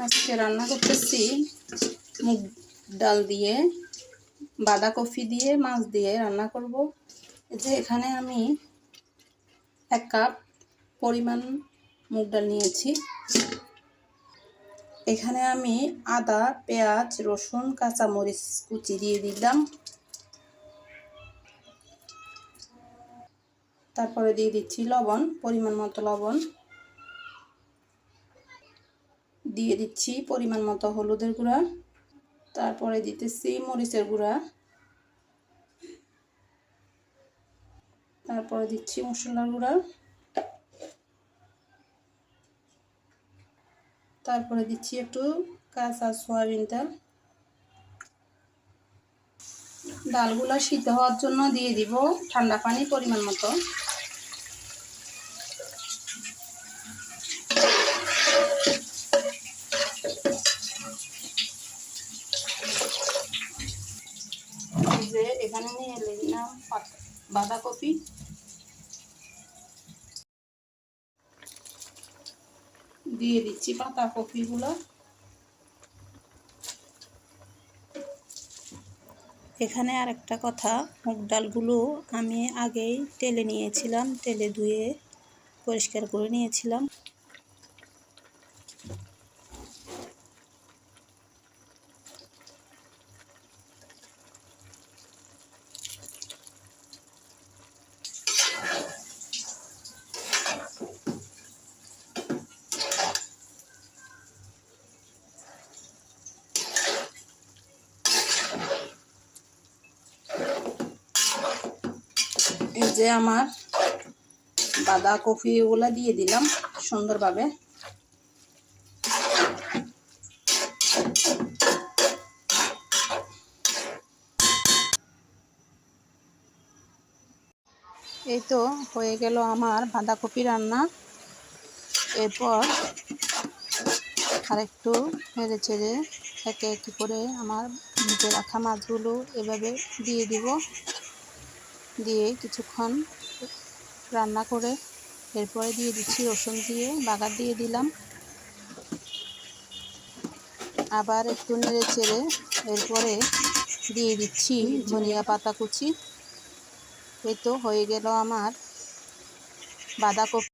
আজকে রান্না করতেছি মুগ ডাল দিয়ে, বাঁধাকপি দিয়ে, মাছ দিয়ে রান্না করব। এই যে এখানে আমি 1 কাপ পরিমাণ মুগ ডাল নিয়েছি। এখানে আমি আদা, পেঁয়াজ, রসুন, কাঁচামরিচ কুচি দিয়ে দিলাম। তারপরে দিয়ে দিচ্ছি লবণ, পরিমাণ মতো লবণ দিয়ে দিচ্ছি, পরিমাণ মতো হলুদের গুঁড়া, তারপরে দিতেছি মরিচের গুঁড়া, তারপরে দিচ্ছি মশলার গুঁড়া, তারপরে দিচ্ছি একটু কাঁচা সয়াবিন তেল। ডালগুলা সিদ্ধ হওয়ার জন্য দিয়ে দিব ঠান্ডা পানি পরিমাণ মতো। যে এখানে নিয়ে নিলাম বাঁধাকপি, দিয়ে দিচ্ছি পাতাকপিগুলো। এখানে আর একটা কথা, মুগ ডালগুলো আমি আগেই তেলে নিয়েছিলাম, তেলে ধুয়ে পরিষ্কার করে নিয়েছিলাম। এই যে আমার বাঁধাকপিগুলো দিয়ে দিলাম সুন্দরভাবে। এই তো হয়ে গেল আমার বাঁধাকপি রান্না। এরপর আরেকটু নেড়ে চেড়ে একে একে করে আমার ভেজে রাখা মাছগুলো এভাবে দিয়ে দিব, দিয়ে কিছুক্ষণ রান্না করে এরপরে দিয়ে দিচ্ছি রসুন দিয়ে বাগার দিয়ে দিলাম। আবার একটু নেড়ে চেড়ে এরপরে দিয়ে দিচ্ছি ধনিয়া পাতা কুচি। এই তো হয়ে গেল আমার বাঁধাকপি